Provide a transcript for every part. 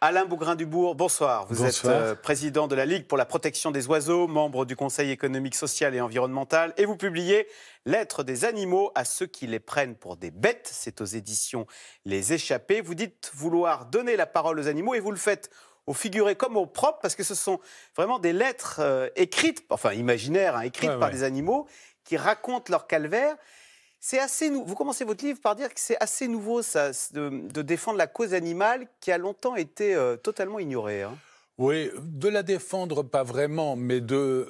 Alain Bougrain-Dubourg, bonsoir. Vous êtes président de la Ligue pour la protection des oiseaux, membre du Conseil économique, social et environnemental, et vous publiez Lettres des animaux à ceux qui les prennent pour des bêtes. C'est aux éditions Les Échappés. Vous dites vouloir donner la parole aux animaux et vous le faites au figuré comme au propre, parce que ce sont vraiment des lettres écrites, enfin imaginaires, écrites par des animaux qui racontent leur calvaire. C'est assez Vous commencez votre livre par dire que c'est assez nouveau ça, de défendre la cause animale qui a longtemps été totalement ignorée. Oui, de la défendre, pas vraiment, mais de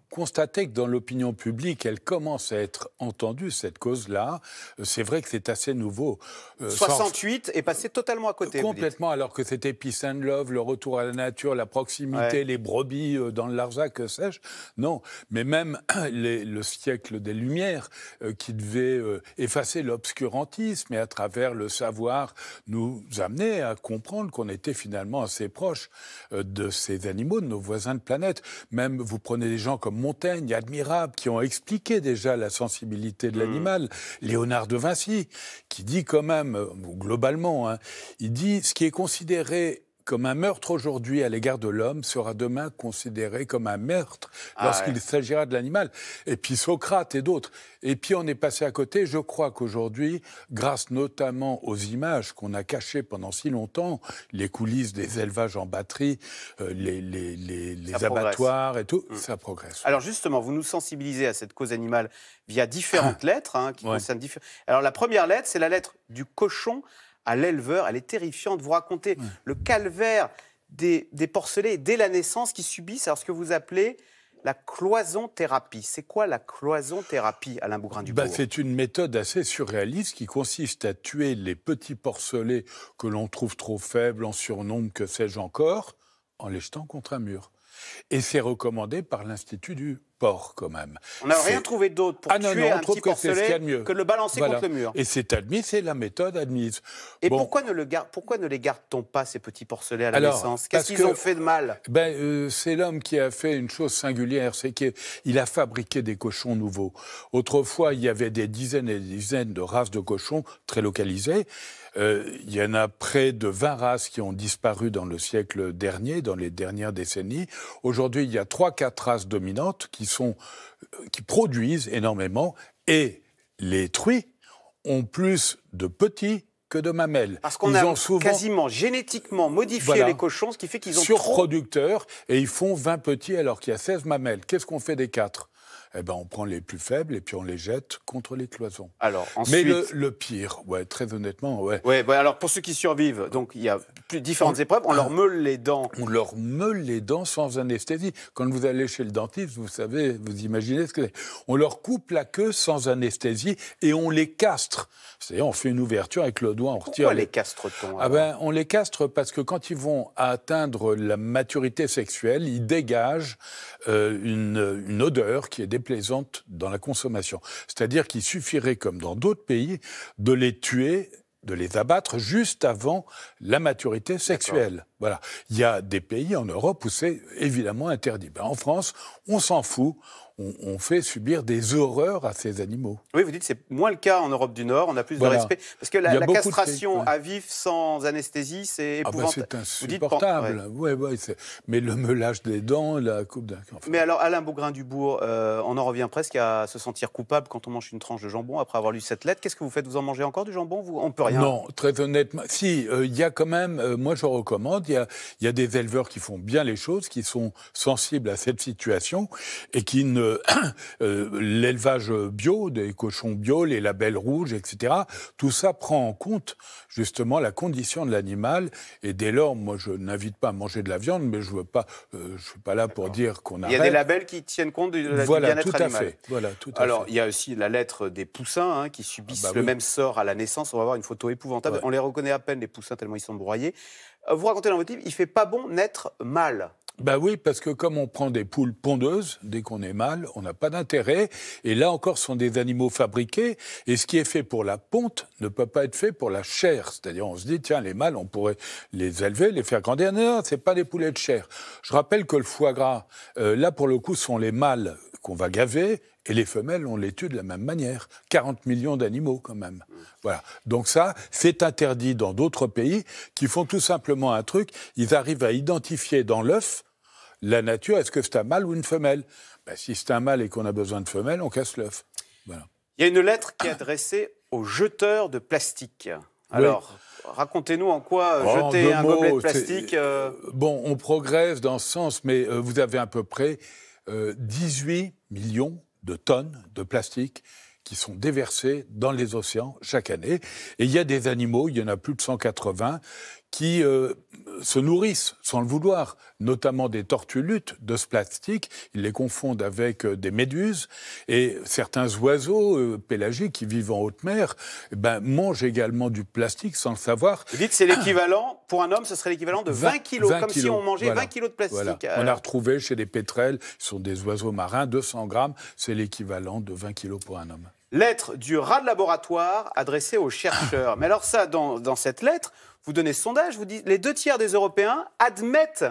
constater que dans l'opinion publique, elle commence à être entendue, cette cause-là. C'est vrai que c'est assez nouveau. 68 est passé totalement à côté. Complètement, alors que c'était Peace and Love, le retour à la nature, la proximité, les brebis dans le Larzac, que sais-je. Non, mais même le siècle des Lumières, qui devait effacer l'obscurantisme et à travers le savoir nous amener à comprendre qu'on était finalement assez proches de ces animaux, de nos voisins de planète. Même, vous prenez des gens comme Montaigne, admirables, qui ont expliqué déjà la sensibilité de l'animal. Léonard de Vinci, qui dit quand même, globalement, il dit ce qui est considéré comme un meurtre aujourd'hui à l'égard de l'homme sera demain considéré comme un meurtre lorsqu'il s'agira de l'animal. Et puis Socrate et d'autres. Et puis on est passé à côté. Je crois qu'aujourd'hui, grâce notamment aux images qu'on a cachées pendant si longtemps, les coulisses des élevages en batterie, les abattoirs et tout, ça progresse. Alors justement, vous nous sensibilisez à cette cause animale via différentes lettres qui concernent différents... Alors la première lettre, c'est la lettre du cochon à l'éleveur. Elle est terrifiante. Vous racontez le calvaire des porcelets dès la naissance qui subissent ce que vous appelez la cloison-thérapie. C'est quoi la cloison-thérapie, Alain Bougrain-Dubourg ? C'est une méthode assez surréaliste qui consiste à tuer les petits porcelets que l'on trouve trop faibles, en surnombre, que sais-je encore, en les jetant contre un mur. Et c'est recommandé par l'Institut du porc, quand même. On n'a rien trouvé d'autre pour tuer un petit porcelet que le balancer contre le mur. Et c'est admis, c'est la méthode admise. Et pourquoi ne les garde-t-on pas, ces petits porcelets, à la naissance ? Qu'est-ce qu'ils ont fait de mal ? C'est l'homme qui a fait une chose singulière, c'est qu'il a fabriqué des cochons nouveaux. Autrefois, il y avait des dizaines et des dizaines de races de cochons très localisées. Il y en a près de 20 races qui ont disparu dans le siècle dernier, dans les dernières décennies. Aujourd'hui, il y a 3-4 races dominantes qui produisent énormément, et les truies ont plus de petits que de mamelles. Parce qu'on a quasiment génétiquement modifié les cochons, ce qui fait qu'ils ont surproducteurs, et ils font 20 petits alors qu'il y a 16 mamelles. Qu'est-ce qu'on fait des 4 ? On prend les plus faibles et puis on les jette contre les cloisons. Alors, ensuite... Mais le pire, très honnêtement, alors pour ceux qui survivent, donc il y a différentes épreuves, on leur meule les dents. On leur meule les dents sans anesthésie. Quand vous allez chez le dentiste, vous savez, vous imaginez ce que c'est. On leur coupe la queue sans anesthésie et on les castre. C'est-à-dire, on fait une ouverture avec le doigt, on retire. Pourquoi les castre-t-on ? On les castre parce que quand ils vont atteindre la maturité sexuelle, ils dégagent une odeur qui est déplaisante dans la consommation. C'est-à-dire qu'il suffirait, comme dans d'autres pays, de les tuer, de les abattre juste avant la maturité sexuelle. Voilà. Il y a des pays en Europe où c'est évidemment interdit. En France, on s'en fout. On fait subir des horreurs à ces animaux. Oui, vous dites que c'est moins le cas en Europe du Nord, on a plus de respect. Parce que la castration à vif sans anesthésie, c'est épouvantable. C'est insupportable. Mais le meulage des dents, la coupe d'un... Mais alors, Alain Bougrain-Dubourg, on en revient presque à se sentir coupable quand on mange une tranche de jambon après avoir lu cette lettre. Qu'est-ce que vous faites ? Vous en mangez encore du jambon ? On ne peut rien. Non, très honnêtement. Si, il y a quand même, moi je recommande, il y a des éleveurs qui font bien les choses, qui sont sensibles à cette situation et qui ne... l'élevage bio, des cochons bio, les labels rouges, etc., tout ça prend en compte justement la condition de l'animal. Et dès lors, moi, je n'invite pas à manger de la viande, mais je suis pas là pour dire qu'on arrête. Il y a des labels qui tiennent compte du bien-être animal. Tout à fait. Il y a aussi la lettre des poussins qui subissent le même sort à la naissance. On va voir une photo épouvantable. On les reconnaît à peine, les poussins, tellement ils sont broyés. Vous racontez dans votre livre, il ne fait pas bon naître mâle. Oui, parce que comme on prend des poules pondeuses, dès qu'on est mâle, on n'a pas d'intérêt. Et là encore, ce sont des animaux fabriqués. Et ce qui est fait pour la ponte ne peut pas être fait pour la chair. C'est-à-dire, on se dit, tiens, les mâles, on pourrait les élever, les faire grandir. Non, ce n'est pas des poulets de chair. Je rappelle que le foie gras, là, pour le coup, sont les mâles qu'on va gaver Et les femelles, on les tue de la même manière. 40 millions d'animaux, quand même. Voilà. Donc ça, c'est interdit dans d'autres pays qui font tout simplement un truc. Ils arrivent à identifier dans l'œuf la nature. Est-ce que c'est un mâle ou une femelle? Ben, si c'est un mâle et qu'on a besoin de femelles, on casse l'œuf. Voilà. Il y a une lettre qui est adressée aux jeteurs de plastique. Alors, racontez-nous en quoi jeter un gobelet de plastique... Bon, on progresse dans ce sens, mais vous avez à peu près 18 millions de tonnes de plastique qui sont déversées dans les océans chaque année. Et il y a des animaux, il y en a plus de 180, qui se nourrissent sans le vouloir, notamment des tortues luttes de ce plastique. Ils les confondent avec des méduses. Et certains oiseaux pélagiques qui vivent en haute mer mangent également du plastique sans le savoir. Vous dites que c'est l'équivalent, pour un homme, ce serait l'équivalent de 20 kilos, comme si on mangeait 20 kilos de plastique. Voilà. On a retrouvé chez les pétrels, ce sont des oiseaux marins, 200 grammes, c'est l'équivalent de 20 kilos pour un homme. Lettre du rat de laboratoire adressée aux chercheurs. Mais alors ça, dans cette lettre, vous donnez ce sondage, vous dites les 2 tiers des Européens admettent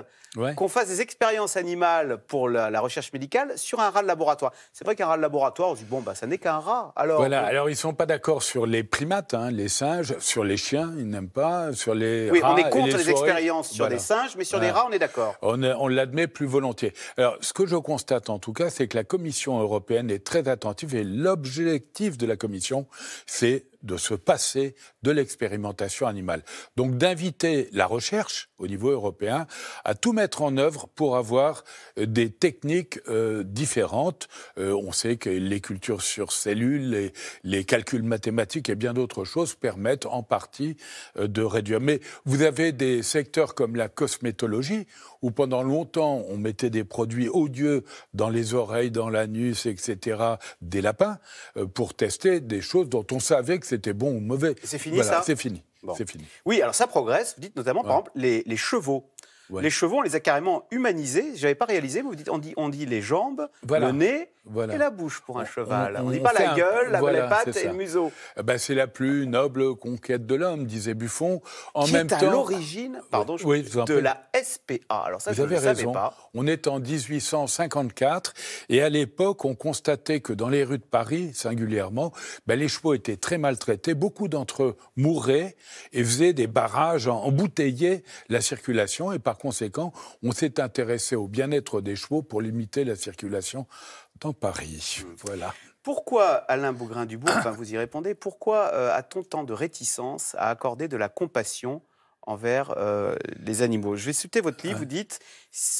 qu'on fasse des expériences animales pour la recherche médicale sur un rat de laboratoire. C'est vrai qu'un rat de laboratoire, on se dit, ça n'est qu'un rat. Alors ils ne sont pas d'accord sur les primates, les singes, sur les chiens, ils n'aiment pas, sur les oui, rats. On est contre les souris. expériences sur des singes, mais sur les rats, on est d'accord. On l'admet plus volontiers. Alors, ce que je constate en tout cas, c'est que la Commission européenne est très attentive et l'objectif de la Commission, c'est de se passer de l'expérimentation animale. Donc d'inviter la recherche au niveau européen à tout mettre en œuvre pour avoir des techniques différentes. On sait que les cultures sur cellules, les calculs mathématiques et bien d'autres choses permettent en partie de réduire. Mais vous avez des secteurs comme la cosmétologie où pendant longtemps on mettait des produits odieux dans les oreilles, dans l'anus, etc., des lapins, pour tester des choses dont on savait que c'était bon ou mauvais. C'est fini ça ? C'est fini. Bon. C'est fini. Oui, alors ça progresse. Vous dites notamment, par exemple, les chevaux. Ouais. Les chevaux, on les a carrément humanisés. Je n'avais pas réalisé, mais vous dites, on dit les jambes, le nez et la bouche pour un cheval. On ne dit pas la gueule, les pattes et le museau. C'est la plus noble conquête de l'homme, disait Buffon. Qui est à l'origine de la SPA. Alors ça, je ne le savais pas. On est en 1854 et à l'époque, on constatait que dans les rues de Paris, singulièrement, les chevaux étaient très maltraités. Beaucoup d'entre eux mouraient et faisaient des barrages, emboutteillaient la circulation et par conséquent, on s'est intéressé au bien-être des chevaux pour limiter la circulation dans Paris. Voilà. Pourquoi, Alain Bougrain-Dubourg, vous y répondez, pourquoi a-t-on tant de réticence à accorder de la compassion envers les animaux? Je vais citer votre livre, vous dites,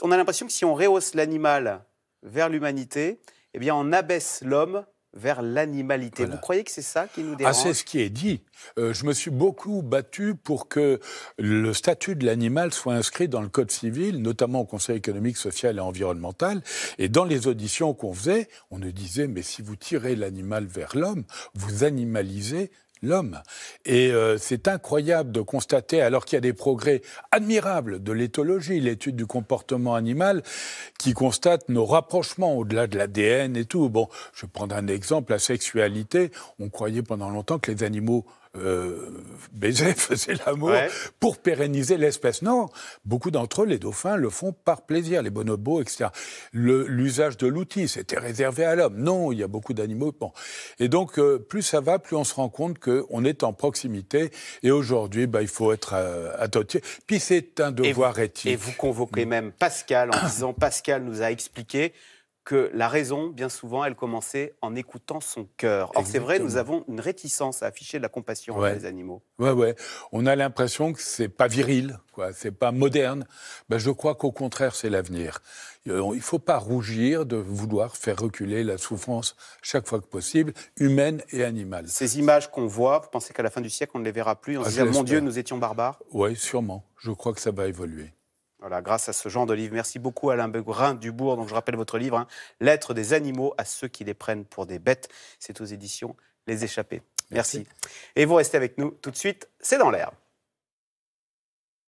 on a l'impression que si on rehausse l'animal vers l'humanité, eh bien on abaisse l'homme vers l'animalité. Vous croyez que c'est ça qui nous dérange? C'est ce qui est dit. Je me suis beaucoup battu pour que le statut de l'animal soit inscrit dans le Code civil, notamment au Conseil économique, social et environnemental. Et dans les auditions qu'on faisait, on nous disait, mais si vous tirez l'animal vers l'homme, vous animalisez l'homme. Et c'est incroyable de constater, alors qu'il y a des progrès admirables de l'éthologie, l'étude du comportement animal, qui constate nos rapprochements au-delà de l'ADN et tout. Bon, je vais prendre un exemple, la sexualité. On croyait pendant longtemps que les animaux baisaient, faisaient l'amour pour pérenniser l'espèce. Non, beaucoup d'entre eux, les dauphins, le font par plaisir, les bonobos, etc. L'usage de l'outil, c'était réservé à l'homme. Non, il y a beaucoup d'animaux. Bon. Et donc, plus ça va, plus on se rend compte qu'on est en proximité. Et aujourd'hui, il faut être attentif. Puis c'est un devoir éthique. Et vous convoquez même Pascal en disant, Pascal nous a expliqué que la raison, bien souvent, elle commençait en écoutant son cœur. Or, c'est vrai, nous avons une réticence à afficher de la compassion envers les animaux. Ouais. On a l'impression que c'est pas viril, c'est pas moderne. Je crois qu'au contraire, c'est l'avenir. Il ne faut pas rougir de vouloir faire reculer la souffrance chaque fois que possible, humaine et animale. Ces images qu'on voit, vous pensez qu'à la fin du siècle, on ne les verra plus? On se dit, mon Dieu, nous étions barbares? Oui, sûrement. Je crois que ça va évoluer. Voilà, grâce à ce genre de livre. Merci beaucoup Alain Bougrain-Dubourg. Donc je rappelle votre livre, Lettres des animaux à ceux qui les prennent pour des bêtes. C'est aux éditions Les Échappés. Merci. Et vous restez avec nous tout de suite, c'est dans l'herbe.